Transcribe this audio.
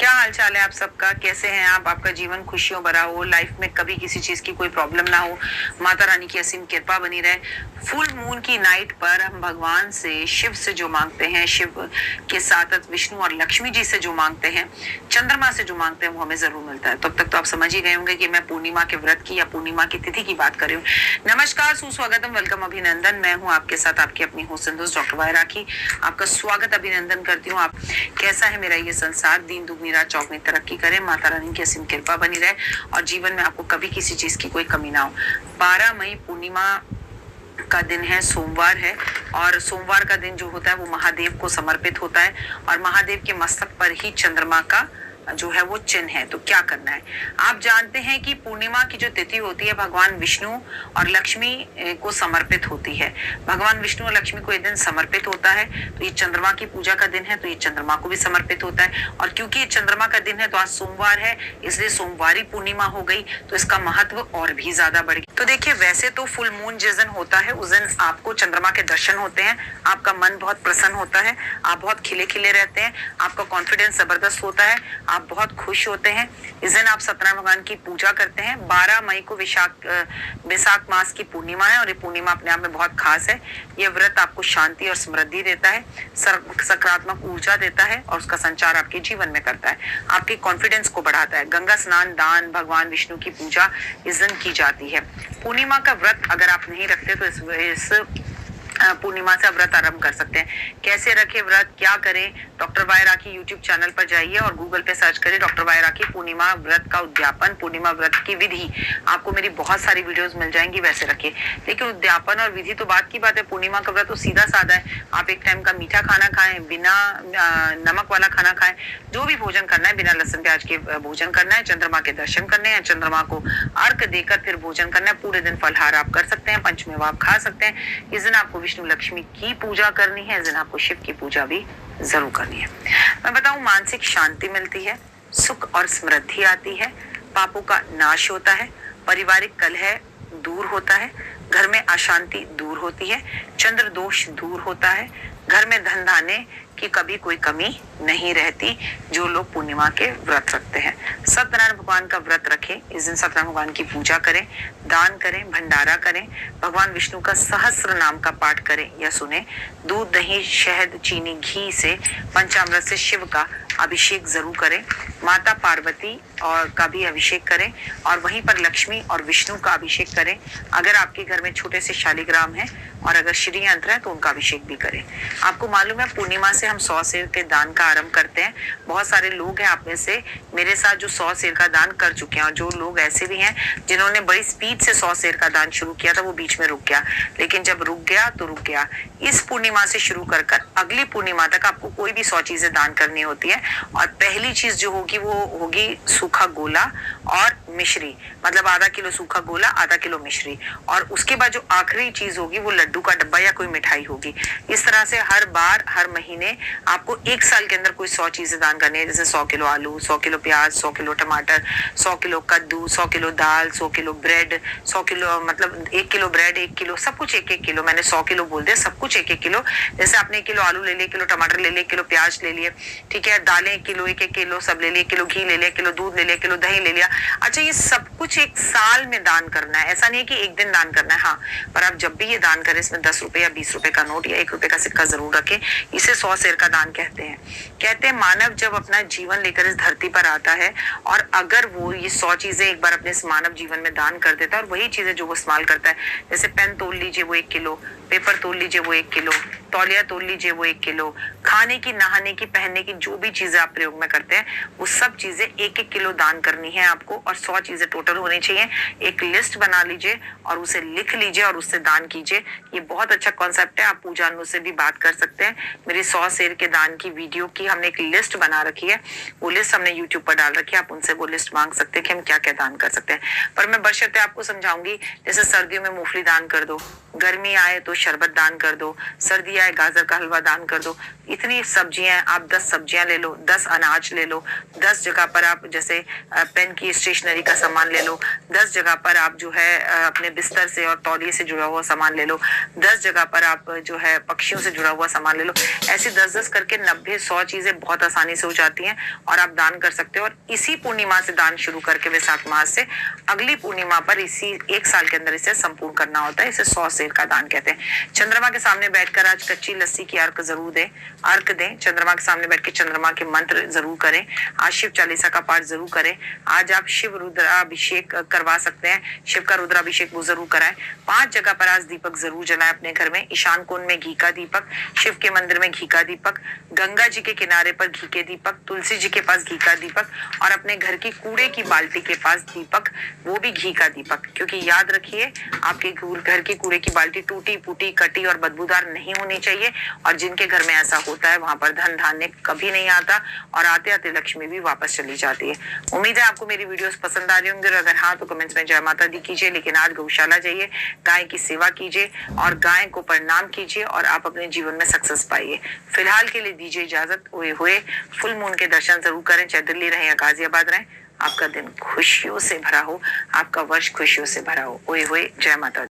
क्या हाल चाल है आप सबका? कैसे हैं आप? आपका जीवन खुशियों भरा हो, लाइफ में कभी किसी चीज की कोई प्रॉब्लम ना हो, माता रानी की असीम कृपा बनी रहे। फुल मून की नाइट पर हम भगवान से, शिव से जो मांगते हैं, शिव के साथ विष्णु और लक्ष्मी जी से जो मांगते हैं, चंद्रमा से जो मांगते हैं, वो हमें जरूर मिलता है। तब तक तो आप समझ ही गए होंगे कि मैं पूर्णिमा के व्रत की या पूर्णिमा की तिथि की बात कर रही हूँ। नमस्कार, सुस्वागतम, वेलकम, अभिनंदन। मैं हूँ आपके साथ आपकी अपनी होस्ट डॉक्टर वायरा की। आपका स्वागत, अभिनंदन करती हूँ। आप कैसा है मेरा ये संसार? दीन दुगनी रात चौगनी तरक्की करे, माता रानी की असीम कृपा बनी रहे और जीवन में आपको कभी किसी चीज की कोई कमी ना हो। 12 मई पूर्णिमा का दिन है, सोमवार है, और सोमवार का दिन जो होता है वो महादेव को समर्पित होता है और महादेव के मस्तक पर ही चंद्रमा का जो है वो चिन्ह है। तो क्या करना है? आप जानते हैं कि पूर्णिमा की जो तिथि होती है भगवान विष्णु और लक्ष्मी को समर्पित होती है। भगवान विष्णु और लक्ष्मी को ये दिन समर्पित होता है, तो ये चंद्रमा की पूजा का दिन है, तो ये चंद्रमा को भी समर्पित होता है। और क्योंकि ये चंद्रमा का दिन है तो आज सोमवार है, इसलिए सोमवारी पूर्णिमा हो गई, तो इसका महत्व और भी ज्यादा बढ़ गया। तो देखिए, वैसे तो फुल मून जिस दिन होता है उस दिन आपको चंद्रमा के दर्शन होते हैं, आपका मन बहुत प्रसन्न होता है, आप बहुत खिले खिले रहते हैं, आपका कॉन्फिडेंस जबरदस्त होता है, आप बहुत खुश होते हैं। इस दिन आप सत्यनारायण भगवान की पूजा करते हैं। 12 मई को वैशाख मास की पूर्णिमा है और ये पूर्णिमा अपने आप में बहुत खास है। ये व्रत आपको शांति और समृद्धि देता है, सकारात्मक ऊर्जा देता है और उसका संचार आपके जीवन में करता है, आपके कॉन्फिडेंस को बढ़ाता है। गंगा स्नान, दान, भगवान विष्णु की पूजा इस दिन की जाती है। पूर्णिमा का व्रत अगर आप नहीं रखते तो इस पूर्णिमा से व्रत आरंभ कर सकते हैं। कैसे रखे व्रत, क्या करें? डॉक्टर वायरा की यूट्यूब चैनल पर जाइए और गूगल पे सर्च करिए डॉक्टर वायरा की पूर्णिमा व्रत का उद्यापन, पूर्णिमा व्रत की विधि। आपको मेरी बहुत सारी वीडियोस मिल जाएंगी, वैसे रखिए। लेकिन उद्यापन और विधि तो बात की बात है। पूर्णिमा का व्रत तो सीधा साधा है। आप एक टाइम का मीठा खाना खाएं, बिना नमक वाला खाना खाएं, जो भी भोजन करना है बिना लहसुन प्याज के भोजन करना है, चंद्रमा के दर्शन करने हैं, चंद्रमा को अर्घ देकर फिर भोजन करना है। पूरे दिन फलहार आप कर सकते हैं, पंचमेवा आप खा सकते हैं। इस दिन आपको विष्णु लक्ष्मी की पूजा करनी है, इस दिन आपको शिव की पूजा भी जरूर करनी है। मैं बताऊं, मानसिक शांति मिलती है, सुख और समृद्धि आती है, पापों का नाश होता है, पारिवारिक कलह दूर होता है, घर में अशांति दूर होती है, चंद्र दोष दूर होता है, घर में धन धान्य की कभी कोई कमी नहीं रहती जो लोग पूर्णिमा के व्रत रखते हैं। सत्यनारायण भगवान का व्रत रखें, इस दिन सत्यनारायण भगवान की पूजा करें, दान करें, भंडारा करें, भगवान विष्णु का सहस्त्र नाम का पाठ करें या सुने, दूध, दही, शहद, चीनी, घी से, पंचामृत से शिव का अभिषेक जरूर करें, माता पार्वती और का भी अभिषेक करें और वहीं पर लक्ष्मी और विष्णु का अभिषेक करें। अगर आपके घर में छोटे से शालिग्राम है और अगर श्री यंत्र है तो उनका अभिषेक भी करें। आपको मालूम है पूर्णिमा से हम 100 सेर के दान का आरंभ करते हैं। बहुत सारे लोग हैं आप में से मेरे साथ जो 100 सेर का दान कर चुके हैं और जो लोग ऐसे भी हैं जिन्होंने बड़ी स्पीड से 100 सेर का दान शुरू किया था, वो बीच में रुक गया, लेकिन जब रुक गया तो रुक गया। इस पूर्णिमा से शुरू कर अगली पूर्णिमा तक आपको कोई भी 100 चीजें दान करनी होती है और पहली चीज जो होगी वो होगी सूखा गोला और मिश्री, मतलब आधा किलो सूखा गोला, आधा किलो मिश्री, और उसके बाद जो आखिरी चीज होगी वो लड्डू का डब्बा या कोई मिठाई होगी। इस तरह से हर बार हर महीने आपको एक साल के अंदर कोई 100 चीजें दान करनी है, जैसे 100 किलो आलू, 100 किलो प्याज, 100 किलो टमाटर, 100 किलो कद्दू, 100 किलो दाल, 100 किलो ब्रेड, 100 किलो मतलब 1 किलो ब्रेड, 1 किलो सब कुछ 1-1 किलो, मैंने 100 किलो बोल दिया, सब कुछ 1-1 किलो। जैसे आपने 1 किलो आलू ले लिया, 1 किलो टमाटर ले लिया, 1 किलो प्याज ले लिए, ठीक है, दालें 1 किलो, 1-1 किलो सब ले लिए, 1 किलो घी ले लिया, 1 किलो दूध ले लिया, 1 किलो दही ले लिया। अच्छा, ये सब कुछ एक साल में दान करना है, ऐसा नहीं है कि एक दिन दान करना है। हाँ, पर आप जब भी ये दान करें इसमें 10 रुपए या 20 रुपए का नोट या 1 रुपए का सिक्का जरूर रखें। इसे 100 सेर का दान कहते हैं। कहते हैं मानव जब अपना जीवन लेकर इस धरती पर आता है और अगर वो ये 100 चीजें एक बार अपने इस मानव जीवन में दान कर देता है और वही चीजें जो वो इस्तेमाल करता है, जैसे पेन तोल लीजिए वो 1 किलो, पेपर तोल लीजिए वो 1 किलो, तौलिया तोल लीजिए वो 1 किलो, खाने की, नहाने की, पहनने की जो भी चीजें आप प्रयोग में करते हैं वो सब चीजें 1-1 किलो दान करनी है आपको और 100 चीजें टोटल होनी चाहिए। एक लिस्ट बना लीजिए और उसे लिख लीजिए और उससे दान कीजिए। ये बहुत अच्छा कॉन्सेप्ट है। आप पूजा अनु से भी बात कर सकते हैं। मेरी 100 सेर के दान की वीडियो की हमने एक लिस्ट बना रखी है, वो लिस्ट हमने यूट्यूब पर डाल रखी है। आप उनसे वो लिस्ट मांग सकते हैं कि हम क्या क्या दान कर सकते हैं। पर मैं बशर्ते आपको समझाऊंगी, जैसे सर्दियों में मूंगफली दान कर दो, गर्मी आए तो शरबत दान कर दो, सर्दी आए गाजर का हलवा दान कर दो। इतनी सब्जियां, आप 10 सब्जियां ले लो, 10 अनाज ले लो, 10 जगह पर आप जैसे पेन की स्टेशनरी का सामान ले लो, 10 जगह पर आप जो है अपने बिस्तर से और तौलिए से जुड़ा हुआ सामान ले लो, 10 जगह पर आप जो है पक्षियों से जुड़ा हुआ सामान ले लो। ऐसे 10-10 करके 90-100 चीजें बहुत आसानी से हो जाती हैं और आप दान कर सकते हो। और इसी पूर्णिमा से दान शुरू करके वैशाख मास से अगली पूर्णिमा पर इसी 1 साल के अंदर इसे संपूर्ण करना होता है। इसे 100 सेर का दान कहते हैं। चंद्रमा के सामने बैठकर आज कच्ची लस्सी की अर्घ जरूर दें, अर्घ दें। चंद्रमा के सामने बैठ के चंद्रमा के मंत्र जरूर करें। आज शिव चालीसा का पाठ जरूर करें। आज आप शिव रुद्राभिषेक करवा सकते हैं, शिव का रुद्राभिषेक वो जरूर कराएं। 5 जगह पर आज दीपक जरूर जलाएं अपने घर में। ईशान कोण में घी का दीपक, शिव के मंदिर में घी का दीपक, गंगा जी के किनारे पर घी के दीपक, तुलसी जी के पास घी का दीपक और अपने घर की कूड़े की बाल्टी के पास दीपक, वो भी घी का दीपक। क्योंकि याद रखिए, आपके घर की कूड़े की बाल्टी टूटी फूटी कटी और बदबूदार नहीं होनी चाहिए। और जिनके घर में ऐसा होता है वहां पर धन धान्य कभी नहीं आता और आते आते लक्ष्मी भी वापस चली जाती है। उम्मीद है आपको मेरी वीडियोस पसंद आ रही होंगी और अगर हाँ तो कमेंट्स में जय माता दी कीजिए। लेकिन आज गौशाला जाइए, गाय की सेवा कीजिए और गाय को प्रणाम कीजिए और आप अपने जीवन में सक्सेस पाइए। फिलहाल के लिए दीजिए इजाजत। हुए फुल मून के दर्शन जरूर करें, चाहे दिल्ली रहें या गाजियाबाद रहें। आपका दिन खुशियों से भरा हो, आपका वर्ष खुशियों से भरा हो। हुए जय माता दी।